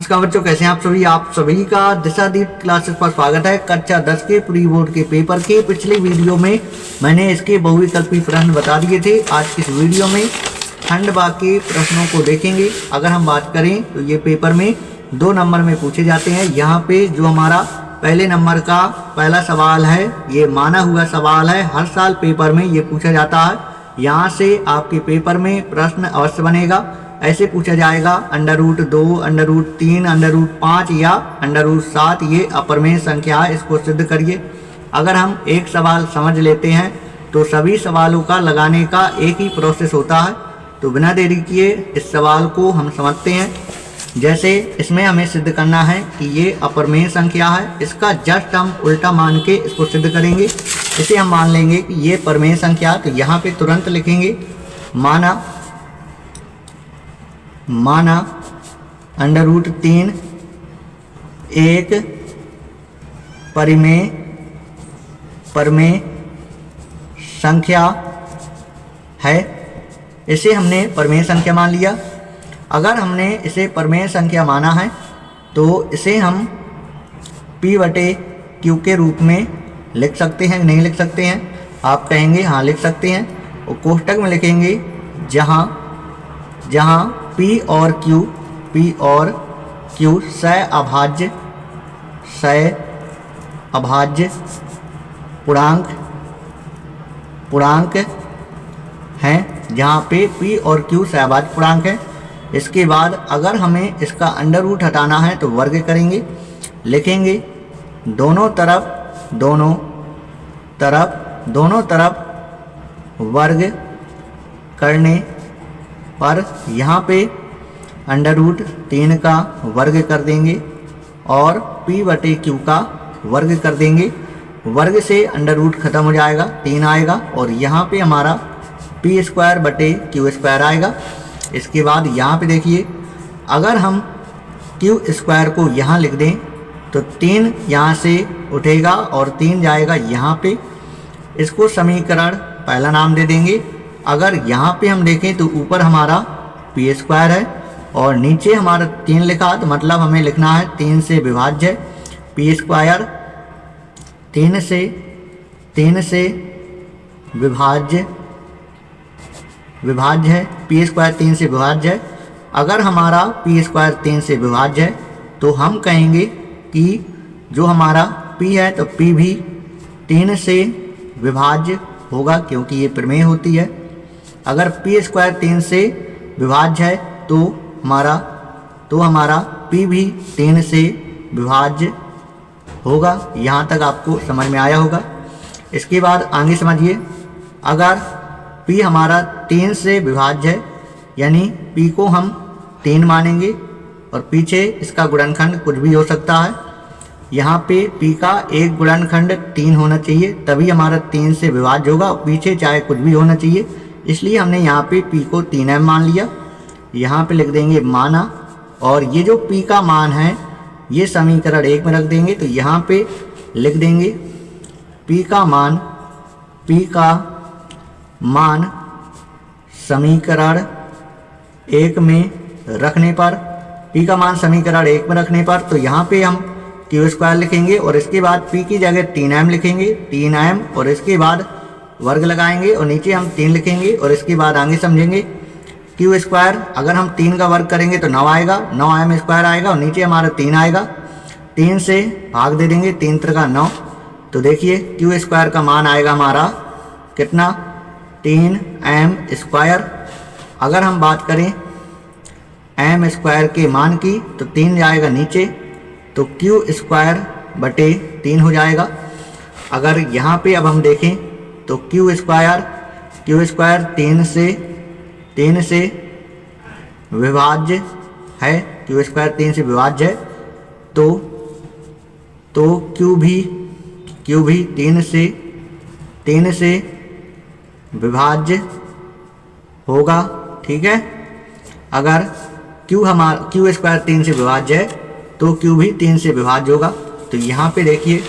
नमस्कार बच्चों, कैसे हैं आप सभी का दिशादीप क्लासेस पर स्वागत है। कक्षा 10 के प्री बोर्ड के पेपर के पिछले वीडियो में मैंने इसके बहुविकल्पी प्रश्न बता दिए थे। आज की इस वीडियो में खंड भाग के प्रश्नों को देखेंगे। अगर हम बात करें तो ये पेपर में 2 नंबर में पूछे जाते हैं। यहाँ पे जो हमारा पहले नंबर का पहला सवाल है, ये माना हुआ सवाल है। हर साल पेपर में ये पूछा जाता है। यहाँ से आपके पेपर में प्रश्न अवश्य बनेगा। ऐसे पूछा जाएगा √2, √3, √5 या √7 ये अपरिमेय संख्या है, इसको सिद्ध करिए। अगर हम एक सवाल समझ लेते हैं तो सभी सवालों का लगाने का एक ही प्रोसेस होता है। तो बिना देरी किए इस सवाल को हम समझते हैं। जैसे इसमें हमें सिद्ध करना है कि ये अपरिमेय संख्या है, इसका जस्ट हम उल्टा मान के इसको सिद्ध करेंगे। इसे हम मान लेंगे कि ये परिमेय संख्या, तो यहाँ पे तुरंत लिखेंगे माना √3 एक परिमेय संख्या है। इसे हमने परिमेय संख्या मान लिया। अगर हमने इसे परिमेय संख्या माना है तो इसे हम P/Q के रूप में लिख सकते हैं, नहीं लिख सकते हैं? आप कहेंगे हाँ लिख सकते हैं। और कोष्टक में लिखेंगे जहाँ P और Q सह अभाज्य पूर्णांक हैं, जहाँ पे P और Q सहअभाज्य पूर्णांक है। इसके बाद अगर हमें इसका अंडर रूट हटाना है तो वर्ग करेंगे, लिखेंगे दोनों तरफ वर्ग करने पर यहाँ पे √3 का वर्ग कर देंगे और P/Q का वर्ग कर देंगे। वर्ग से अंडर रूट खत्म हो जाएगा, 3 आएगा और यहाँ पे हमारा P²/Q² आएगा। इसके बाद यहाँ पे देखिए, अगर हम Q² को यहाँ लिख दें तो 3 यहाँ से उठेगा और 3 जाएगा यहाँ पे। इसको समीकरण पहला नाम दे देंगे। अगर यहाँ पे हम देखें तो ऊपर हमारा P² है और नीचे हमारा 3 लिखा, तो मतलब हमें लिखना है 3 से विभाज्य है। P² 3 से विभाज्य है। P² 3 से विभाज्य है। अगर हमारा P² 3 से विभाज्य है तो हम कहेंगे कि जो हमारा P है तो P भी 3 से विभाज्य होगा, क्योंकि ये प्रमेय होती है। अगर P² 3 से विभाज्य है तो हमारा P भी 3 से विभाज्य होगा। यहाँ तक आपको समझ में आया होगा। इसके बाद आगे समझिए, अगर P हमारा 3 से विभाज्य है, यानी P को हम 3 मानेंगे और पीछे इसका गुणनखंड कुछ भी हो सकता है। यहाँ पे P का एक गुणनखंड 3 होना चाहिए, तभी हमारा 3 से विभाज्य होगा। पीछे चाहे कुछ भी होना चाहिए, इसलिए हमने यहाँ पे P को 3m मान लिया। यहाँ पे लिख देंगे माना, और ये जो P का मान है ये समीकरण 1 में रख देंगे। तो यहाँ पे लिख देंगे P का मान समीकरण 1 में रखने पर, P का मान समीकरण 1 में रखने पर, तो यहाँ पे हम Q² लिखेंगे और इसके बाद P की जगह 3m लिखेंगे, 3m, और इसके बाद वर्ग लगाएंगे और नीचे हम 3 लिखेंगे और इसके बाद आगे समझेंगे। Q² अगर हम 3 का वर्ग करेंगे तो 9 आएगा, 9m² आएगा और नीचे हमारा 3 आएगा। 3 से भाग दे देंगे, 3 त्रिका 9। तो देखिए Q² का मान आएगा हमारा कितना, 3m²। अगर हम बात करें m² के मान की तो 3 जाएगा नीचे, तो Q²/3 हो जाएगा। अगर यहाँ पे अब हम देखें तो Q² 3 से विभाज्य है, Q² 3 से विभाज्य है, तो Q भी 3 से विभाज्य होगा। ठीक है, अगर Q² 3 से विभाज्य है तो Q भी 3 से विभाज्य होगा। तो यहाँ पे देखिए,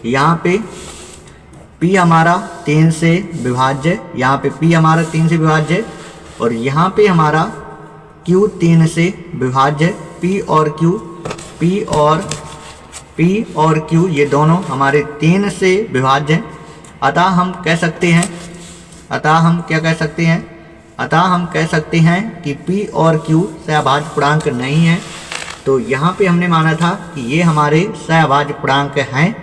यहाँ पे P हमारा 3 से विभाज्य, यहाँ पे P हमारा 3 से विभाज्य है और यहाँ पे हमारा Q 3 से विभाज्य है। P और Q P और Q ये दोनों हमारे 3 से विभाज्य हैं। अतः हम कह सकते हैं, अतः हम क्या कह सकते हैं, अतः हम कह सकते हैं कि P और Q सहभाज्य पूर्णांक नहीं है। तो यहाँ पे हमने माना था कि ये हमारे सहभाज्य पूर्णांक हैं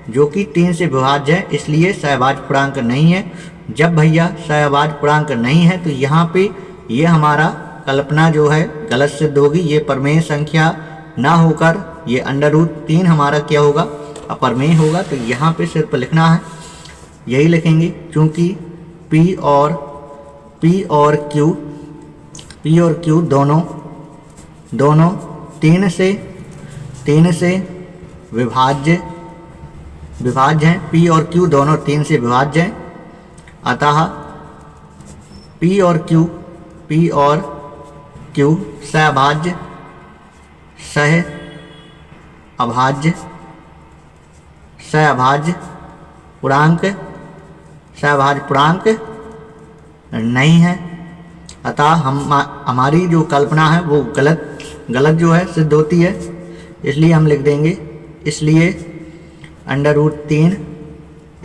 जो कि 3 से विभाज्य है, इसलिए सहभाज्य पूर्णांक नहीं है। जब भैया सहभाज्य पूर्णांक नहीं है तो यहाँ पे ये हमारा कल्पना जो है गलत सिद्ध होगी। ये प्रमेय संख्या ना होकर ये √3 हमारा क्या होगा, अप्रमेय होगा। तो यहाँ पे सिर्फ लिखना है, यही लिखेंगे, क्योंकि P और Q दोनों 3 से विभाज्य हैं। P और Q दोनों 3 से विभाज्य हैं। अतः P और Q सहभाज्य पूर्णांक नहीं है। अतः हमारी जो कल्पना है वो गलत जो है सिद्ध होती है। इसलिए हम लिख देंगे, इसलिए √3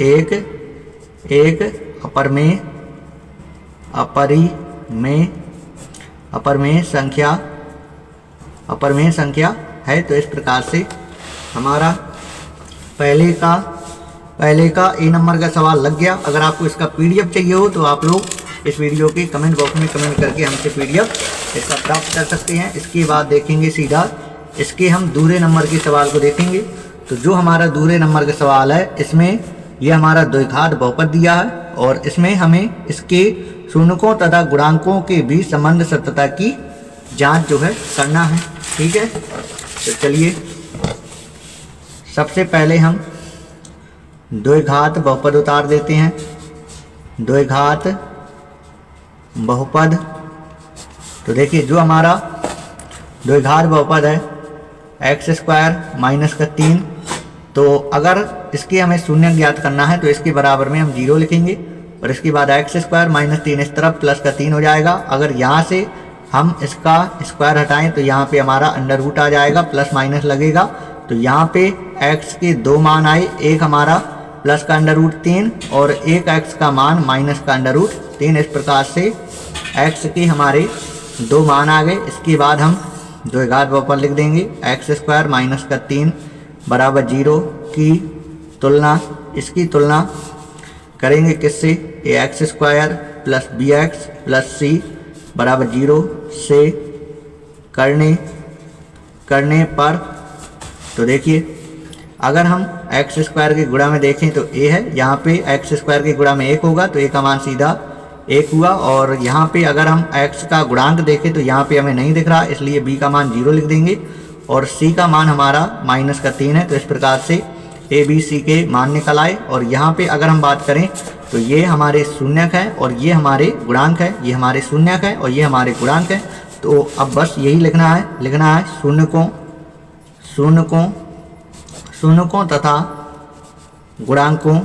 एक अपरिमेय संख्या है। तो इस प्रकार से हमारा पहले का ए नंबर का सवाल लग गया। अगर आपको इसका PDF चाहिए हो तो आप लोग इस वीडियो के कमेंट बॉक्स में कमेंट करके हमसे PDF इसका प्राप्त कर सकते हैं। इसके बाद देखेंगे सीधा इसके हम दूसरे नंबर के सवाल को देखेंगे। तो जो हमारा दूसरे नंबर का सवाल है, इसमें यह हमारा द्विघात बहुपद दिया है और इसमें हमें इसके शून्यकों तथा गुणांकों के बीच संबंध सत्यता की जांच जो है करना है। ठीक है, तो चलिए सबसे पहले हम द्विघात बहुपद उतार देते हैं। द्विघात बहुपद, तो देखिए जो हमारा द्विघात बहुपद है x² - 3, तो अगर इसके हमें शून्य ज्ञात करना है तो इसके बराबर में हम 0 लिखेंगे और इसके बाद x² - 3 इस तरफ प्लस का 3 हो जाएगा। अगर यहाँ से हम इसका स्क्वायर हटाएं तो यहाँ पे हमारा अंडर रूट आ जाएगा, प्लस माइनस लगेगा। तो यहाँ पे x के 2 मान आए, एक हमारा प्लस का √3 और एक x का मान माइनस का √3। इस प्रकार से x के हमारे 2 मान आ गए। इसके बाद हम द्विघात बहुपद लिख देंगे, x² - 3 बराबर 0 की तुलना, इसकी तुलना करेंगे किससे, ax² + bx + c बराबर 0 से करने पर, तो देखिए अगर हम x² के गुणा में देखें तो a है, यहाँ पे x² के गुणा में 1 होगा तो a का मान सीधा 1 हुआ। और यहाँ पे अगर हम x का गुणांक देखें तो यहाँ पे हमें नहीं दिख रहा, इसलिए b का मान 0 लिख देंगे और c का मान हमारा -3 है। तो इस प्रकार से a b c के मान निकल आए। और यहाँ पे अगर हम बात करें तो ये हमारे शून्यक है और ये हमारे गुणांक है, ये हमारे शून्यक है और ये हमारे गुणांक है। तो अब बस यही लिखना है शून्यकों तथा गुणांकों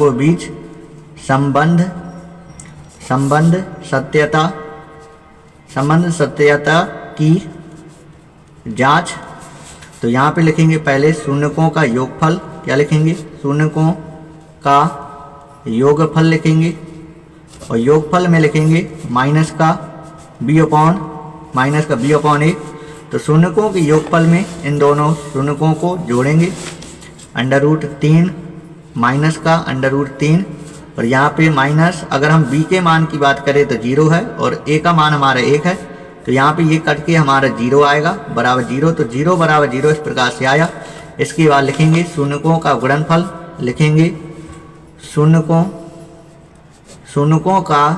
के बीच, संबंध सत्यता की जांच। तो यहाँ पे लिखेंगे पहले शून्यकों का योगफल, क्या लिखेंगे, शून्यकों का योगफल लिखेंगे और योगफल में लिखेंगे माइनस का b/a। तो शून्यकों के योगफल में इन दोनों शून्यकों को जोड़ेंगे, √3 माइनस का √3 और यहाँ पे माइनस, अगर हम b के मान की बात करें तो 0 है और a का मान हमारा 1 है। तो यहाँ पे ये कट के हमारा 0 आएगा बराबर 0। तो 0 बराबर 0 इस प्रकार से आया। इसके बाद लिखेंगे शून्यकों का गुणनफल, लिखेंगे शून्यकों का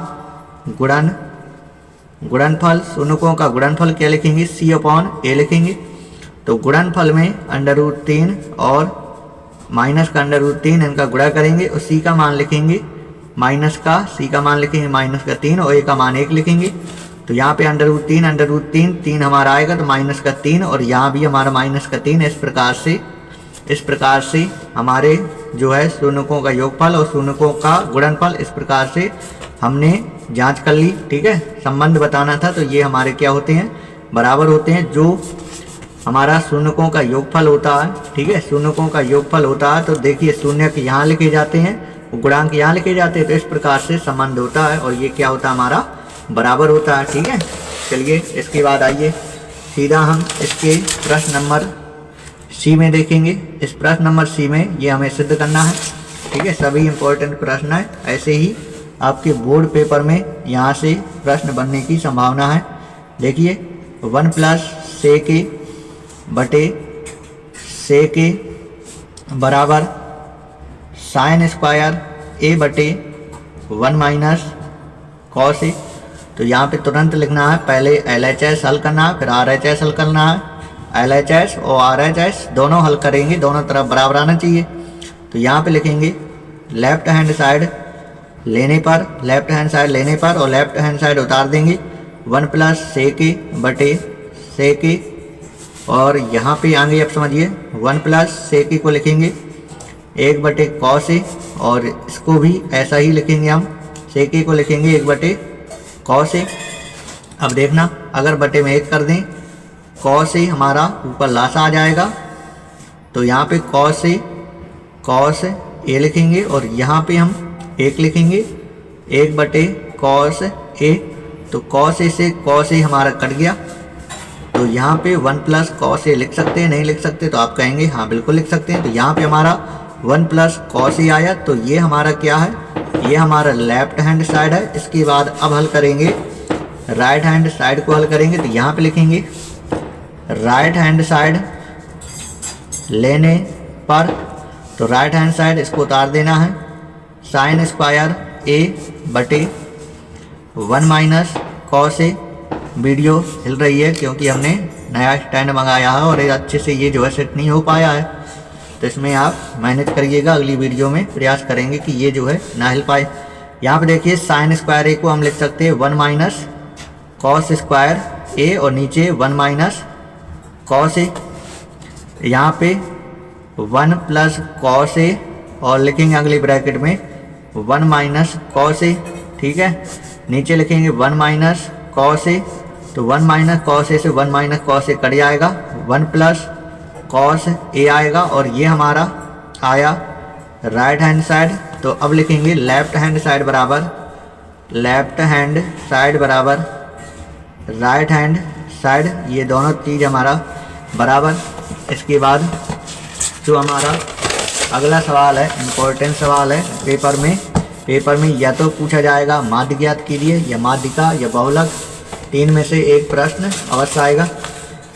गुणनफल, शून्यकों का गुणनफल क्या लिखेंगे, c/a लिखेंगे। तो गुणनफल में √3 और माइनस का √3 इनका गुणा करेंगे और c का मान लिखेंगे -3 और a का मान 1 लिखेंगे। तो यहाँ पे √3 हमारा आएगा तो -3 और यहाँ भी हमारा -3। इस प्रकार से हमारे जो है शून्यकों का योगफल और शून्यकों का गुणनफल, इस प्रकार से हमने जांच कर ली। ठीक है, संबंध बताना था तो ये हमारे क्या होते हैं, बराबर होते हैं। जो हमारा शून्यकों का योगफल होता है, ठीक है, शून्यकों का योगफल होता है तो देखिए शून्य यहाँ लिखे जाते हैं, गुणांक यहाँ लिखे जाते हैं, तो इस प्रकार से संबंध होता है और ये क्या होता है, हमारा बराबर होता है। ठीक है, चलिए इसके बाद आइए सीधा हम इसके प्रश्न नंबर सी में देखेंगे। इस प्रश्न नंबर सी में ये हमें सिद्ध करना है। ठीक है, सभी इंपॉर्टेंट प्रश्न है, ऐसे ही आपके बोर्ड पेपर में यहाँ से प्रश्न बनने की संभावना है। देखिए 1 प्लस सेक बटे सेक बराबर साइन स्क्वायर ए बटे 1 माइनस कॉस ए। तो यहाँ पे तुरंत लिखना है, पहले LHS हल करना है, फिर RHS हल करना है। LHS और RHS दोनों हल करेंगे, दोनों तरफ बराबर आना चाहिए। तो यहाँ पे लिखेंगे लेफ्ट हैंड साइड लेने पर और लेफ्ट हैंड साइड उतार देंगे 1 प्लस सेक बटे सेक, और यहाँ पे आएंगे, अब समझिए 1 प्लस सेक को लिखेंगे 1 बटे कॉस ए, और इसको भी ऐसा ही लिखेंगे हम, सेक को लिखेंगे 1 बटे कॉस ए। अब देखना, अगर बटे में 1 कर दें, कॉस ए हमारा ऊपर लासा आ जाएगा, तो यहाँ पे कॉस ए लिखेंगे और यहाँ पे हम 1 लिखेंगे, 1 बटे कॉस ए। तो कॉस ए से कॉस ए हमारा कट गया, तो यहाँ पे 1 प्लस कॉस ए लिख सकते हैं, नहीं लिख सकते तो आप कहेंगे हाँ बिल्कुल लिख सकते हैं। तो यहाँ पे हमारा 1 प्लस कॉस ए आया, तो ये हमारा क्या है, ये हमारा लेफ्ट हैंड साइड है। इसके बाद अब हल करेंगे राइट हैंड साइड को हल करेंगे, तो यहाँ पे लिखेंगे राइट हैंड साइड लेने पर, तो राइट हैंड साइड इसको उतार देना है, साइन स्क्वायर ए बटे 1 माइनस कॉस ए। वीडियो हिल रही है क्योंकि हमने नया स्टैंड मंगाया है और अच्छे से ये जो है सेट नहीं हो पाया है, तो इसमें आप मैनेज करिएगा, अगली वीडियो में प्रयास करेंगे कि ये जो है ना हिल पाए। यहाँ पे देखिए साइन स्क्वायर ए को हम लिख सकते हैं 1 माइनस कॉस स्क्वायर ए, और नीचे 1 माइनस कॉस ए। यहाँ पे 1 प्लस कॉस ए और लिखेंगे अगली ब्रैकेट में 1 माइनस कॉस ए। ठीक है, नीचे लिखेंगे 1 माइनस कॉस ए, तो 1 माइनस कॉस ए से 1 माइनस कॉस ए कट जाएगा, 1 प्लस कॉस ए आएगा, और ये हमारा आया राइट हैंड साइड। तो अब लिखेंगे लेफ्ट हैंड साइड बराबर राइट हैंड साइड, ये दोनों चीज़ हमारा बराबर। इसके बाद जो हमारा अगला सवाल है, इम्पोर्टेंट सवाल है पेपर में या तो पूछा जाएगा माध्य ज्ञात कीजिए, या माध्यिका या बहुलक, 3 में से एक प्रश्न अवश्य आएगा।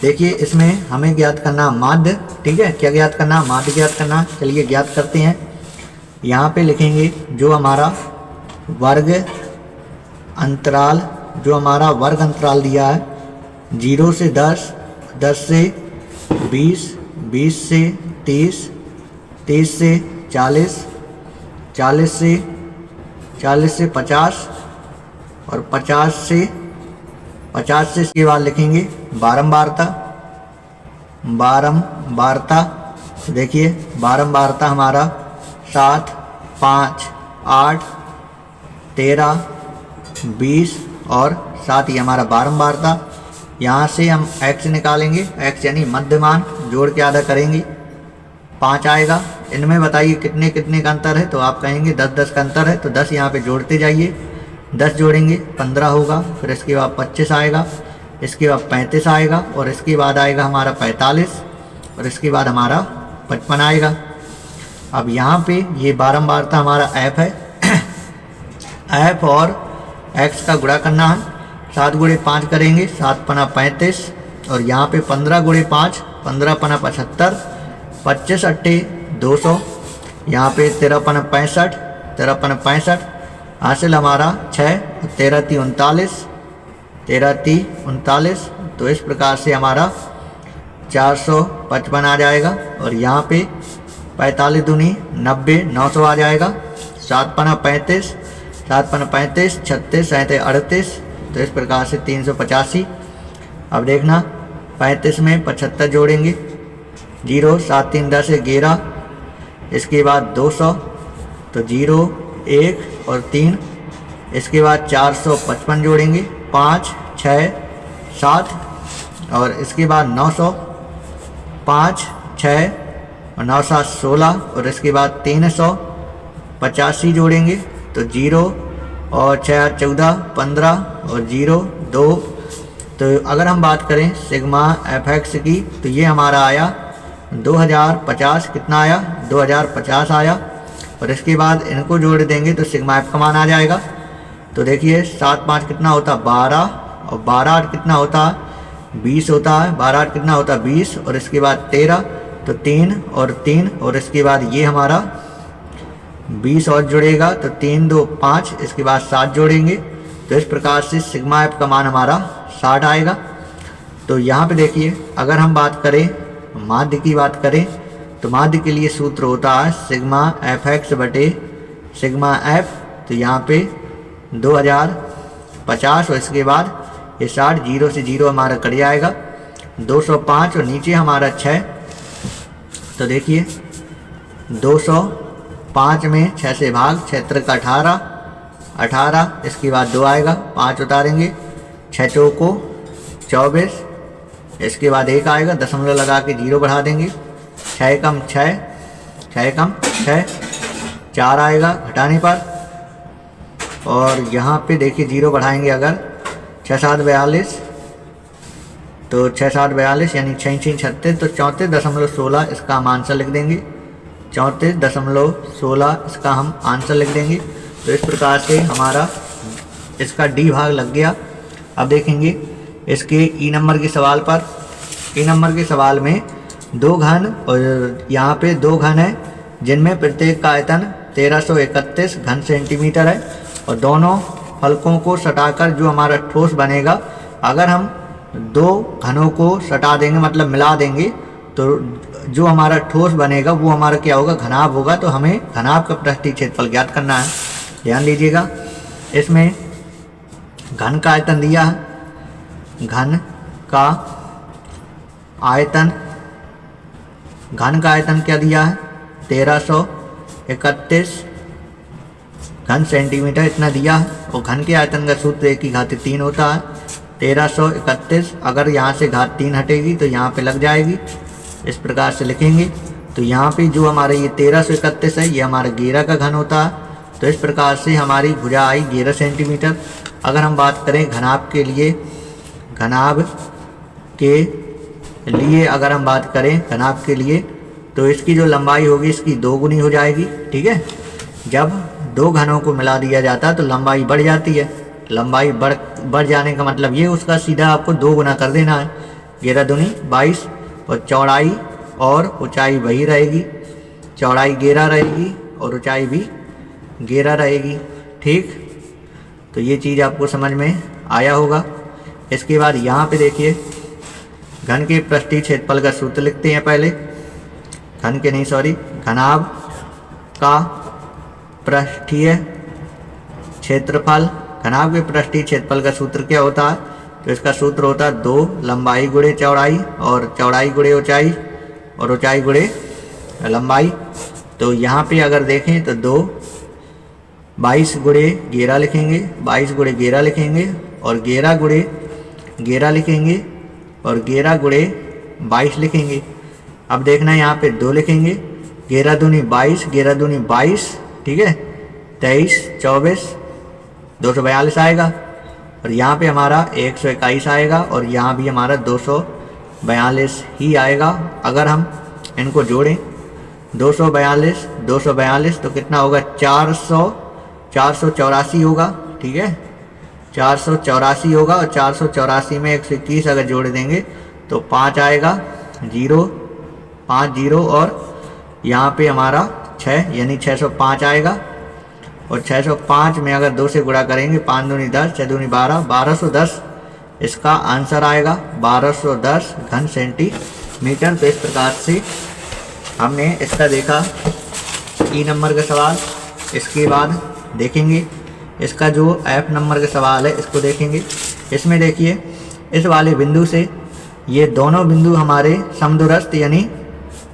देखिए इसमें हमें ज्ञात करना माध्य। ठीक है, क्या ज्ञात करना, माध्य ज्ञात करना। चलिए ज्ञात करते हैं। यहाँ पे लिखेंगे जो हमारा वर्ग अंतराल दिया है, 0 से 10, 10 से 20, 20 से 30, 30 से 40, 40 से 50 और 50 से इसके बाद लिखेंगे बारंबारता। देखिए बारंबारता हमारा 7, 5, 8, 13, 20 और 7 ही हमारा बारंबारता। यहाँ से हम x निकालेंगे, x यानी मध्यमान, जोड़ के आधा करेंगे 5 आएगा। इनमें बताइए कितने कितने का अंतर है, तो आप कहेंगे 10-10 का अंतर है, तो 10 यहाँ पे जोड़ते जाइए, 10 जोड़ेंगे 15 होगा, फिर इसके बाद 25 आएगा, इसके बाद 35 आएगा, और इसके बाद आएगा हमारा 45, और इसके बाद हमारा 55 आएगा। अब यहाँ पे ये बारंबारता हमारा f है, f और x का गुणा करना है, 7 गुणे 5 करेंगे, 7 पना 35, और यहाँ पे 15 गुणे 5, 15 पना 75, 25 अट्ठे 200, यहाँ पे 13 पना 65, 13 पना 65, हासिल हमारा 6, 13 × 39, 13 × 39। तो इस प्रकार से हमारा 455 आ जाएगा, और यहाँ पे 45 दूनी 90, 900 आ जाएगा, 7 पना 35, 7 पना 35, 36, 37, 38, तो इस प्रकार से 385। अब देखना 35 में 75 जोड़ेंगे, 0, 7 3 10 11, इसके बाद 200 तो 0 1 और 3, इसके बाद 455 जोड़ेंगे 5 6 7 और इसके बाद 900 5 6 और 9 7 16 और इसके बाद 385 जोड़ेंगे तो 0 और 6 14 15 और 0 2। तो अगर हम बात करें सिग्मा fx की तो ये हमारा आया 2050। कितना आया? 2050 आया। और इसके बाद इनको जोड़ देंगे तो सिग्मा f का मान आ जाएगा। तो देखिए 7 5 कितना होता? 12 और 12 8 कितना होता? 20 होता है। 12 8 कितना होता? 20 और इसके बाद 13 तो 3 और 3 और इसके बाद ये हमारा 20 और जुड़ेगा तो 3 2 5, इसके बाद 7 जोड़ेंगे तो इस प्रकार से सिग्मा f का मान हमारा 60 आएगा। तो यहाँ पे देखिए अगर हम बात करें माध्य की बात करें तो माध्य के लिए सूत्र होता है सिग्मा fx बटे सिग्मा f। तो यहाँ पे 2050 और इसके बाद ये 60, 0 से 0 हमारा कट जाएगा 205 और नीचे हमारा 6। तो देखिए 205 में 6 से भाग, 6 का 18, इसके बाद 2 आएगा 5 उतारेंगे 6 चौको 24, इसके बाद 1 आएगा दशमलव लगा के 0 बढ़ा देंगे 6 कम 6, 6 कम 6, 4 आएगा घटाने पर। और यहाँ पे देखिए 0 बढ़ाएंगे अगर 6 7 42 तो 6 7 42 यानी 6 6 36 तो 34.16 इसका हम आंसर लिख देंगे। 34.16 इसका हम आंसर लिख देंगे। तो इस प्रकार से हमारा इसका डी भाग लग गया। अब देखेंगे इसके ई नंबर के सवाल पर। ई नंबर के सवाल में 2 घन और यहाँ पे 2 घन है जिनमें प्रत्येक का आयतन 1331 घन सेंटीमीटर है और दोनों फलकों को सटाकर जो हमारा ठोस बनेगा, अगर हम 2 घनों को सटा देंगे मतलब मिला देंगे तो जो हमारा ठोस बनेगा वो हमारा क्या होगा? घनाभ होगा। तो हमें घनाभ का पृष्ठीय क्षेत्रफल ज्ञात करना है। ध्यान दीजिएगा इसमें घन का आयतन दिया है, घन का आयतन क्या दिया है? 1331 घन सेंटीमीटर इतना दिया है। और घन के आयतन का सूत्र 1 की घात 3 होता है 1331। अगर यहाँ से घात 3 हटेगी तो यहाँ पे लग जाएगी, इस प्रकार से लिखेंगे। तो यहाँ पे जो हमारे ये 1331 है ये हमारा 11 का घन होता है। तो इस प्रकार से हमारी भुजा आई 11 सेंटीमीटर। अगर हम बात करें घनाभ के लिए, अगर हम बात करें घनाभ के लिए तो इसकी जो लंबाई होगी इसकी 2 गुनी हो जाएगी। ठीक है, जब 2 घनों को मिला दिया जाता है तो लंबाई बढ़ जाती है। लंबाई बढ़ जाने का मतलब ये उसका सीधा आपको 2 गुना कर देना है। 11 दूनी 22 और चौड़ाई और ऊंचाई वही रहेगी। चौड़ाई 11 रहेगी और ऊंचाई भी 11 रहेगी। ठीक, तो ये चीज़ आपको समझ में आया होगा। इसके बाद यहाँ पे देखिए घन के पृष्ठीय क्षेत्रफल का सूत्र लिखते हैं पहले। घनाभ का पृष्ठीय क्षेत्रफल। घनाभ के पृष्ठीय क्षेत्रफल का सूत्र क्या होता है? तो इसका सूत्र होता है 2 लंबाई गुणे चौड़ाई और चौड़ाई गुणे ऊंचाई और ऊंचाई गुणे लंबाई। तो यहाँ पे अगर देखें तो 2 22 गुणे 11 लिखेंगे, 22 गुणे 11 लिखेंगे और 11 गुणे 11 लिखेंगे और 11 गुणे 22 लिखेंगे। अब देखना है यहाँ पे 2 लिखेंगे, 11 दूनी 22, 11 दूनी 22, ठीक है, 23 24 242 आएगा। और यहाँ पे हमारा 121 आएगा और यहाँ भी हमारा 242 ही आएगा। अगर हम इनको जोड़ें 242 तो कितना होगा? 484 होगा। ठीक है, 484 होगा और 484 में 121 अगर जोड़ देंगे तो 5 आएगा, 0 5 0 और यहाँ पे हमारा 6 यानी 605 आएगा। और 605 में अगर 2 से गुणा करेंगे 5 दूनी 10, 6 दूनी 12, 1210 इसका आंसर आएगा। 1210 घन सेंटीमीटर। तो इस प्रकार से हमने इसका देखा ई नंबर का सवाल। इसके बाद देखेंगे इसका जो एफ नंबर का सवाल है, इसको देखेंगे। इसमें देखिए इस वाले बिंदु से ये दोनों बिंदु हमारे समदूरस्थ यानी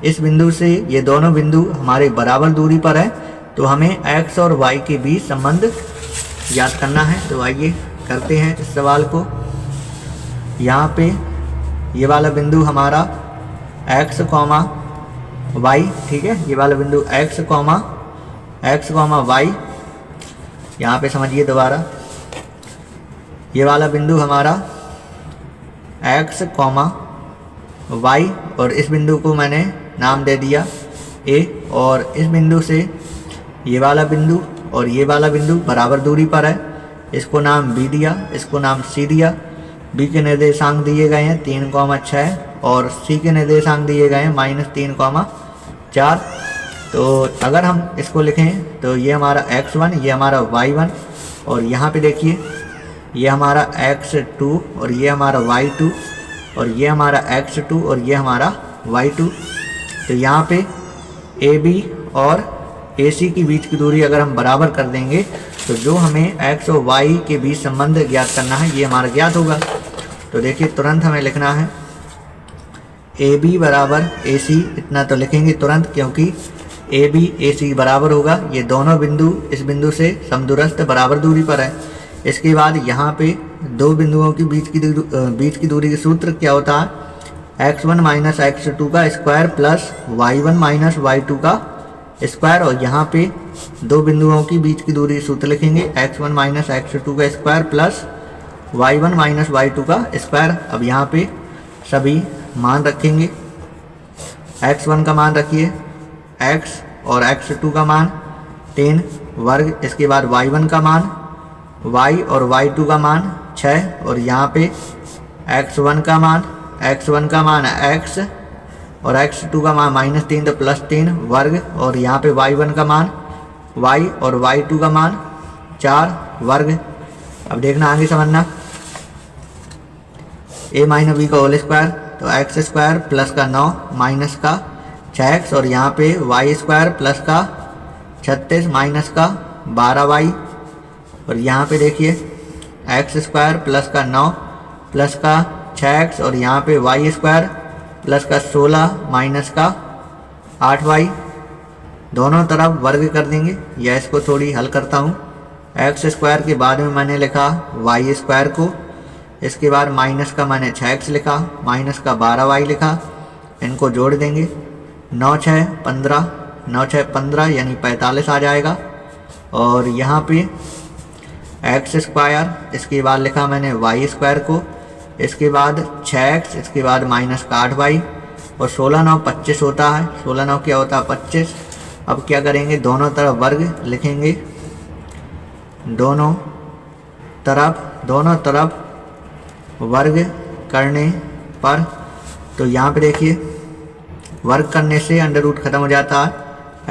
इस बिंदु से ये दोनों बिंदु हमारे बराबर दूरी पर है, तो हमें x और y के बीच संबंध ज्ञात करना है। तो आइए करते हैं इस सवाल को। यहाँ पे ये वाला बिंदु हमारा x, y, ठीक है, ये वाला बिंदु x, y, यहाँ पे समझिए दोबारा, ये वाला बिंदु हमारा x, y और इस बिंदु को मैंने नाम दे दिया a, और इस बिंदु से ये वाला बिंदु और ये वाला बिंदु बराबर दूरी पर है, इसको नाम b दिया, इसको नाम c दिया। b के निर्देशांक दिए गए हैं 3, 6 और c के निर्देशांक दिए गए हैं -3, 4। तो अगर हम इसको लिखें तो ये हमारा x1, ये हमारा y1, और यहाँ पे देखिए ये हमारा x2 और ये हमारा y2, और ये हमारा x2 और ये हमारा y2। तो यहाँ पे AB और AC के बीच की दूरी अगर हम बराबर कर देंगे तो जो हमें x और y के बीच संबंध ज्ञात करना है ये हमारा ज्ञात होगा। तो देखिए तुरंत हमें लिखना है AB बराबर AC, इतना तो लिखेंगे तुरंत क्योंकि AB AC बराबर होगा, ये दोनों बिंदु इस बिंदु से समदूरस्थ बराबर दूरी पर है। इसके बाद यहाँ पे दो बिंदुओं के बीच की दूरी का सूत्र क्या होता है, x1 माइनस x2 का square plus y1 minus y2 का स्क्वायर, और यहाँ पे दो बिंदुओं की बीच की दूरी सूत्र लिखेंगे x1 माइनस x2 का square plus y1 minus y2 का स्क्वायर। अब यहाँ पे सभी मान रखेंगे, x1 का मान रखिए x और x2 का मान 10 वर्ग, इसके बाद y1 का मान y और y2 का मान 6, और यहाँ पे x1 का मान x और x2 का मान -3 तो +3 वर्ग, और यहाँ पे y1 का मान y और y2 का मान 4 वर्ग। अब देखना आगे समझना, a माइनस b का होल स्क्वायर, तो x स्क्वायर प्लस का 9 माइनस का 6x, और यहाँ पे y स्क्वायर प्लस का 36 माइनस का 12y, और यहाँ पे देखिए x स्क्वायर प्लस का 9 प्लस का 6x, और यहाँ पे y स्क्वायर प्लस का 16 माइनस का 8y, दोनों तरफ वर्ग कर देंगे। या इसको थोड़ी हल करता हूँ, x स्क्वायर के बाद में मैंने लिखा y स्क्वायर को, इसके बाद माइनस का मैंने 6x लिखा, माइनस का 12y लिखा, इनको जोड़ देंगे 9 6 15 यानी 45 आ जाएगा। और यहाँ पे x स्क्वायर, इसके बाद लिखा मैंने y स्क्वायर को, इसके बाद 6x, इसके बाद माइनस का 8y, और 16 9 25 होता है, 16 9 क्या होता है 25। अब क्या करेंगे, दोनों तरफ वर्ग लिखेंगे, दोनों तरफ वर्ग करने पर, तो यहाँ पे देखिए वर्ग करने से अंडर रूट खत्म हो जाता है,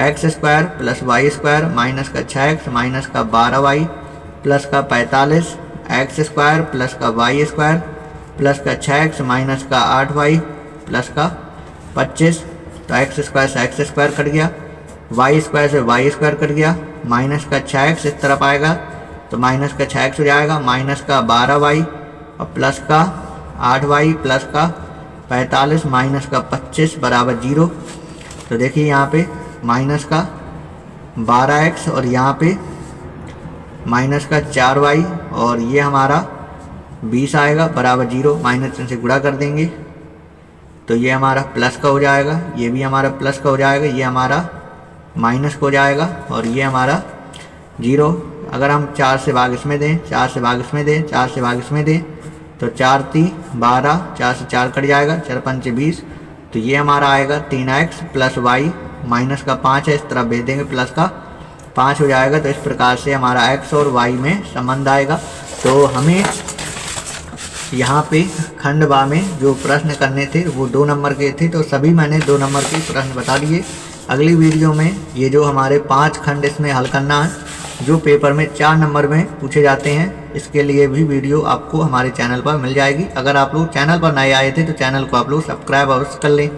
x square plus y square minus का 6x माइनस का 12y प्लस का 45, x स्क्वायर प्लस का y स्क्वायर प्लस का 6x माइनस का 8y प्लस का 25। तो x स्क्वायर से x स्क्वायर कट गया, y स्क्वायर से y स्क्वायर कट गया, माइनस का 6x इस तरफ आएगा तो माइनस का 6x हो जाएगा, माइनस का 12y और प्लस का 8y प्लस का 45 माइनस का 25 बराबर 0। तो देखिए यहाँ पे माइनस का 12x और यहाँ पे माइनस का 4y, और ये हमारा 20 आएगा बराबर 0, माइनस से गुणा कर देंगे तो ये हमारा प्लस का हो जाएगा, ये भी हमारा प्लस का हो जाएगा, ये हमारा माइनस का हो जाएगा, और ये हमारा 0। अगर हम 4 से भाग इसमें दें, 4 से भाग इसमें दें, 4 से भाग इसमें दें तो 4 3 12, 4 से 4 कट जाएगा, 4 5 20। तो ये हमारा आएगा 3x प्लस वाई, माइनस का 5 है, इस तरफ भेज देंगे, प्लस का 5 हो जाएगा। तो इस प्रकार से हमारा x और y में संबंध आएगा। तो हमें यहाँ पे खंड बा में जो प्रश्न करने थे वो 2 नंबर के थे, तो सभी मैंने 2 नंबर के प्रश्न बता दिए। अगली वीडियो में ये जो हमारे 5 खंड इसमें हल करना है, जो पेपर में 4 नंबर में पूछे जाते हैं, इसके लिए भी वीडियो आपको हमारे चैनल पर मिल जाएगी। अगर आप लोग चैनल पर नए आए थे तो चैनल को आप लोग सब्सक्राइब अवश्य कर लें।